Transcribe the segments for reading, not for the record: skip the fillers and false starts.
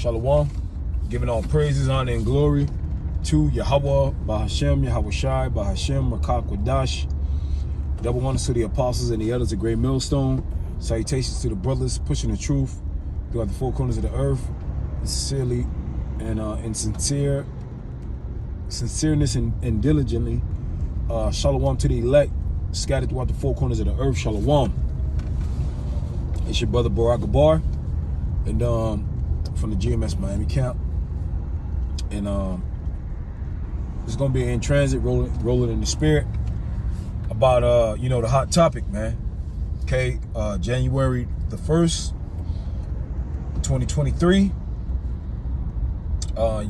Shalom. Giving all praises, honor, and glory to Yahweh, Bahashem, Yahweh Shai, Bahashem, Rakak Wadash. Double honors to the apostles and the elders of Great Millstone. Salutations to the brothers pushing the truth throughout the four corners of the earth. And sincerely and in sincereness and diligently. Shalom to the elect scattered throughout the four corners of the earth. Shalom. It's your brother Barak Gabar, and from the GMS Miami camp. And it's gonna be in transit, rolling in the spirit about the hot topic, man. Okay, January the 1st, 2023.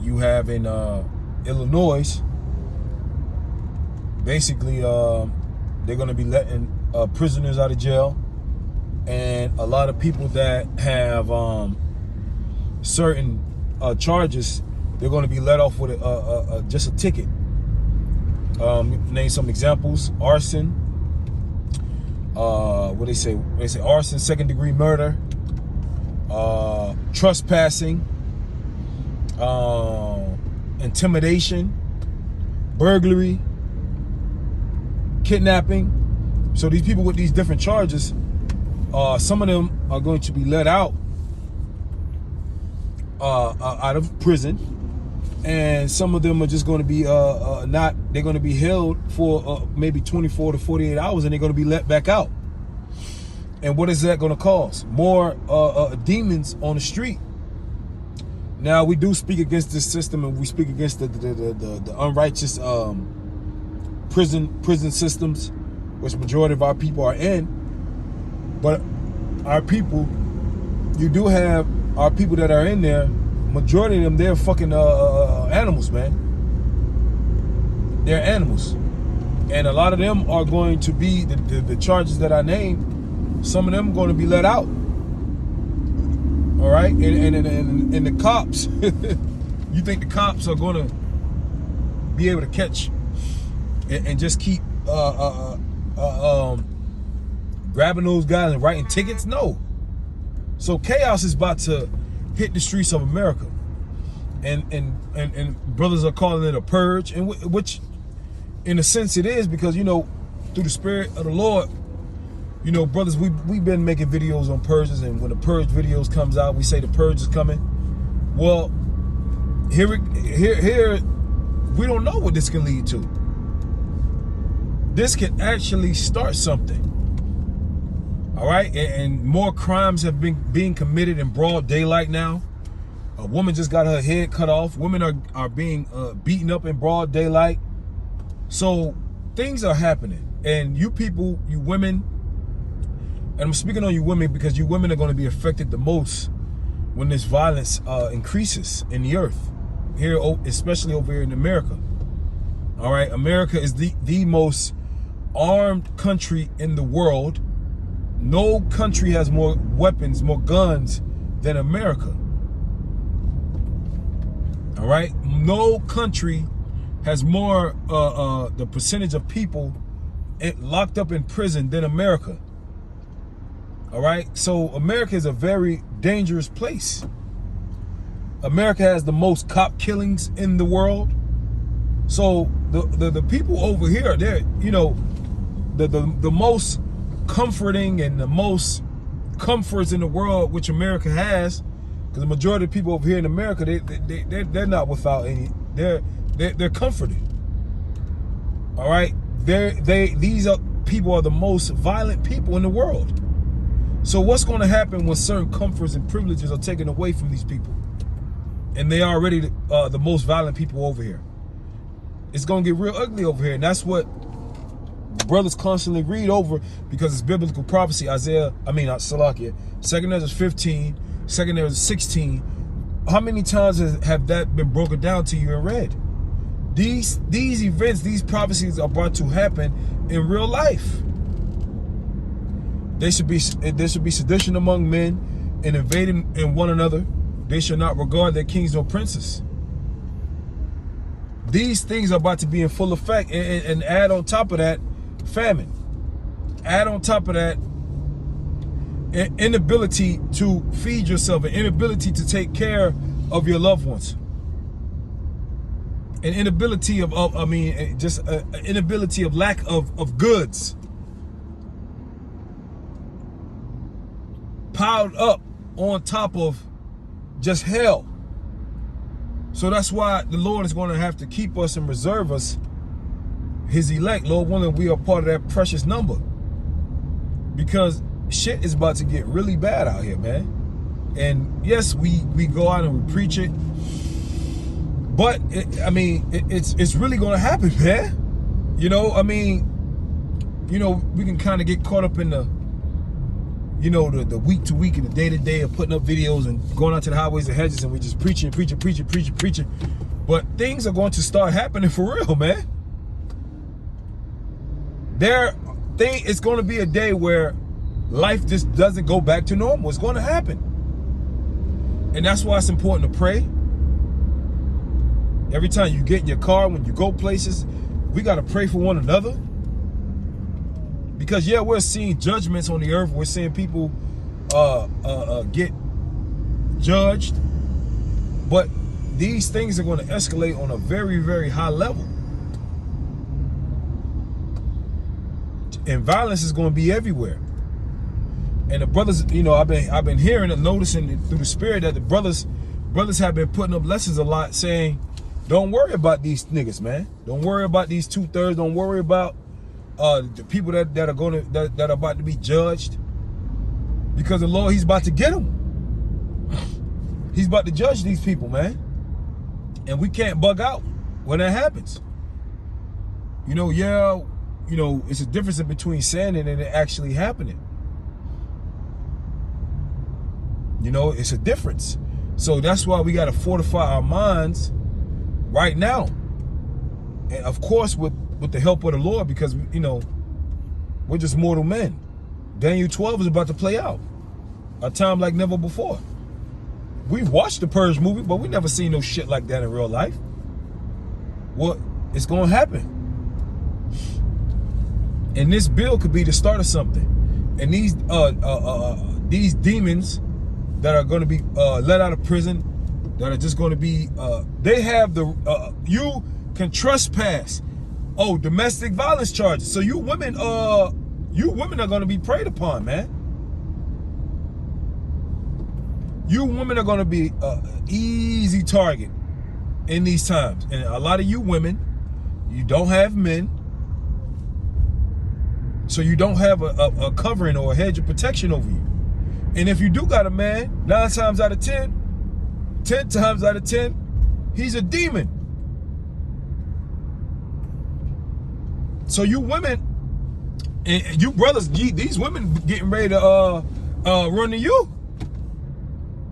You have in Illinois, basically they're gonna be letting prisoners out of jail, and a lot of people that have certain charges, they're going to be let off with just a ticket. Name some examples: arson. What they say? They say arson, second-degree murder, trespassing, intimidation, burglary, kidnapping. So these people with these different charges, some of them are going to be let out of prison, and some of them are just going to be not. They're going to be held for maybe 24 to 48 hours, and they're going to be let back out. And what is that going to cause? More demons on the street. Now, we do speak against this system, and we speak against the unrighteous prison systems, which the majority of our people are in. But our people, you do have our people that are in there. Majority of them, they're fucking animals, man. They're animals, and a lot of them are going to be the charges that I named. Some of them are going to be let out. All right, and the cops. You think the cops are going to be able to catch and just keep grabbing those guys and writing tickets? No. So chaos is about to hit the streets of America, and brothers are calling it a purge, and which, in a sense, it is, because through the Spirit of the Lord, brothers, we've been making videos on purges, and when the purge videos comes out, we say the purge is coming. Well, here we don't know what this can lead to. This can actually start something. All right, and more crimes have been being committed in broad daylight now. A woman just got her head cut off. Women are being beaten up in broad daylight. So things are happening, and you people, you women, and I'm speaking on you women because you women are going to be affected the most when this violence increases in the earth, here, especially over here in America. All right, America is the most armed country in the world. No country has more weapons, more guns than America. All right? No country has more, the percentage of people locked up in prison than America. All right? So America is a very dangerous place. America has the most cop killings in the world. So the people over here, they're, the most comforting and the most comforts in the world which America has, because the majority of people over here in America, they're not without any. They're comforted. All right, these people are the most violent people in the world. So what's going to happen when certain comforts and privileges are taken away from these people, and they are already the most violent people over here? It's going to get real ugly over here, and that's what brothers constantly read over, because it's biblical prophecy. Salakia, 2 Ezra 15, 2 Ezra 16. How many times have that been broken down to you and read? These events, these prophecies are about to happen in real life. There should be sedition among men and invading in one another. They shall not regard their kings nor princes. These things are about to be in full effect, and add on top of that, famine. Add on top of that, an inability to feed yourself, an inability to take care of your loved ones. An inability of inability of lack of goods piled up on top of just hell. So that's why the Lord is going to have to keep us and reserve us, his elect. Lord willing, we are part of that precious number, because shit is about to get really bad out here, man. And yes, we go out and we preach it, but it's really going to happen, man. You know, I mean, you know, we can kind of get caught up in the, you know, the week to week and the day to day of putting up videos and going out to the highways and hedges, and we just preaching. But things are going to start happening for real, man. It's going to be a day where life just doesn't go back to normal. It's going to happen. And that's why it's important to pray. Every time you get in your car, when you go places, we got to pray for one another. Because yeah, we're seeing judgments on the earth. We're seeing people get judged. But these things are going to escalate on a very, very high level. And violence is going to be everywhere. And the brothers, you know, I've been hearing and noticing through the spirit that the brothers have been putting up lessons a lot, saying, don't worry about these niggas, man. Don't worry about these 2/3. Don't worry about the people that are about to be judged, because the Lord, he's about to get them. He's about to judge these people, man. And we can't bug out when that happens. You know, yeah, you know, it's a difference between saying it and it actually happening. You know, it's a difference. So that's why we got to fortify our minds right now. And of course, with the help of the Lord, because, you know, we're just mortal men. Daniel 12 is about to play out. A time like never before. We've watched the Purge movie, but we never seen no shit like that in real life. Well, it's going to happen. And this bill could be the start of something. And these demons that are going to be let out of prison, that are just going to be, they have the, you can trespass. Oh, domestic violence charges. So you women are going to be preyed upon, man. You women are going to be easy target in these times. And a lot of you women, you don't have men. So you don't have a covering or a hedge of protection over you. And if you do got a man, 9 times out of 10, 10 times out of 10, he's a demon. So you women and you brothers, these women getting ready to run to you.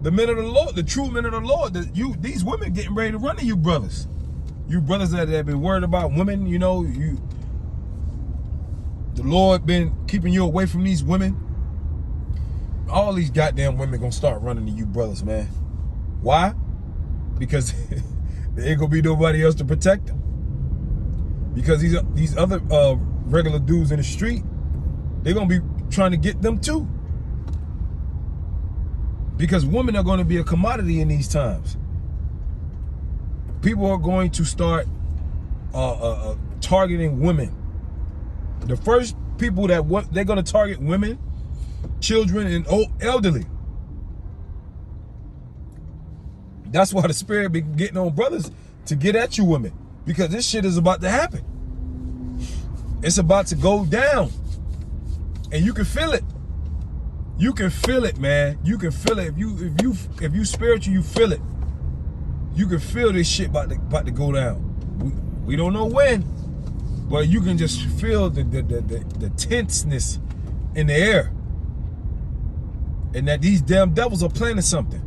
The men of the Lord, the true men of the Lord, these women getting ready to run to you brothers. You brothers that have been worried about women, you know, the Lord been keeping you away from these women. All these goddamn women gonna start running to you brothers, man. Why? Because there ain't gonna be nobody else to protect them. Because these other regular dudes in the street, they're gonna be trying to get them too. Because women are going to be a commodity in these times. People are going to start targeting women. The first people that they're going to target women, children, and elderly. That's why the spirit be getting on brothers to get at you women, because this shit is about to happen. It's about to go down, and you can feel it. You can feel it, man. You can feel it. If you spiritual, you feel it. You can feel this shit about to go down. We don't know when, but you can just feel the tenseness in the air, and that these damn devils are planning something.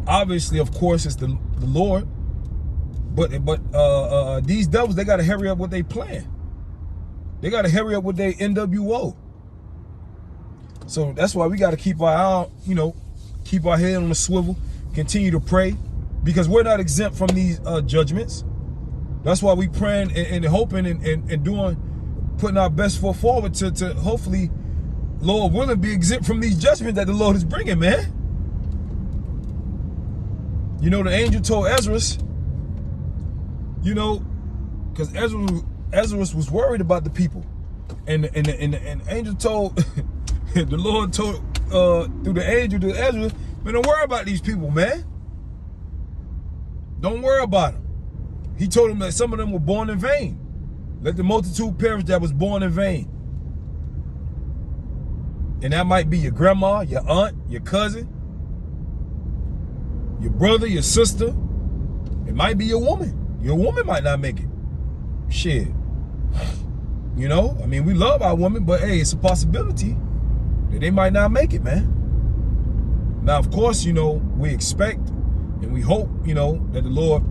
Obviously, of course, it's the Lord, but these devils, they gotta hurry up what they plan. They gotta hurry up with their NWO. So that's why we got to keep our eye, you know, keep our head on the swivel, continue to pray, because we're not exempt from these judgments. That's why we praying and hoping and doing, putting our best foot forward to hopefully, Lord willing, be exempt from these judgments that the Lord is bringing, man. You know, the angel told Ezra, you know, because Ezra was worried about the people. And the angel told, the Lord told through the angel to Ezra, man, don't worry about these people, man. Don't worry about them. He told him that some of them were born in vain. Let the multitude perish that was born in vain. And that might be your grandma, your aunt, your cousin, your brother, your sister. It might be your woman. Your woman might not make it. Shit. You know, I mean, we love our women, but hey, it's a possibility that they might not make it, man. Now, of course, you know, we expect and we hope, you know, that the Lord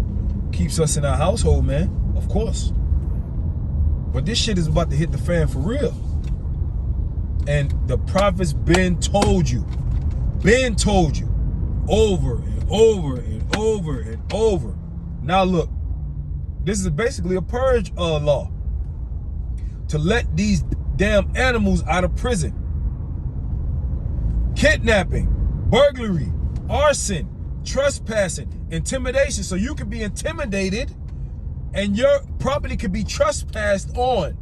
keeps us in our household, man. Of course. But this shit is about to hit the fan for real. And the prophets been told you over and over and over and over. Now look, this is basically a purge law to let these damn animals out of prison. Kidnapping, burglary, arson, trespassing, intimidation. So you can be intimidated and your property could be trespassed on.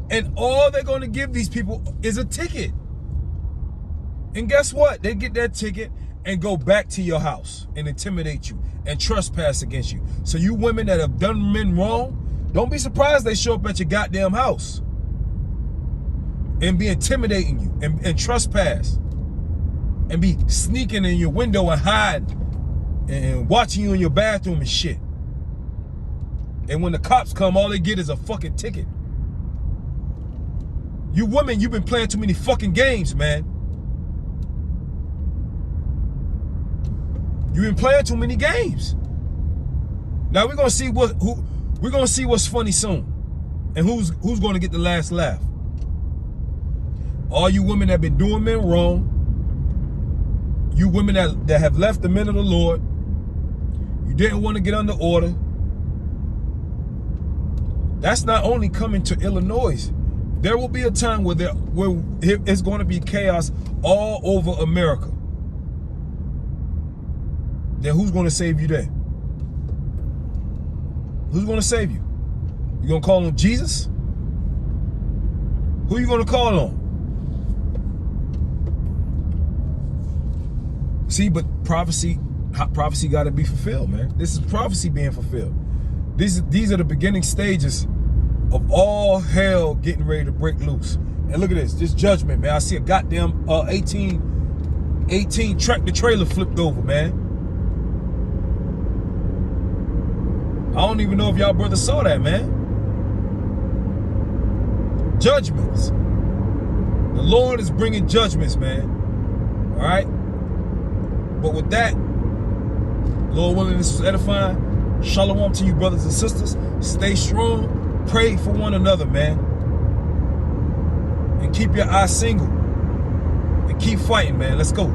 And all they're going to give these people is a ticket. And guess what? They get that ticket and go back to your house and intimidate you and trespass against you. So you women that have done men wrong, don't be surprised they show up at your goddamn house and be intimidating you and trespass and be sneaking in your window and hiding and watching you in your bathroom and shit. And when the cops come, all they get is a fucking ticket. You women, you've been playing too many fucking games, man. You've been playing too many games. Now we're gonna see what's funny soon, and who's gonna get the last laugh. All you women that have been doing men wrong, you women that have left the men of the Lord, you didn't want to get under order. That's not only coming to Illinois. There will be a time where it's going to be chaos all over America. Then who's going to save you then? Who's going to save you? You going to call on Jesus? Who you going to call on? See, but prophecy got to be fulfilled, man. This is prophecy being fulfilled. These are the beginning stages of all hell getting ready to break loose. And look at this judgment, man. I see a goddamn 18 tractor trailer flipped over, man. I don't even know if y'all brothers saw that, man. Judgments. The Lord is bringing judgments, man. All right? But with that, Lord willing, this was edifying. Shalom to you, brothers and sisters. Stay strong. Pray for one another, man. And keep your eyes single. And keep fighting, man. Let's go.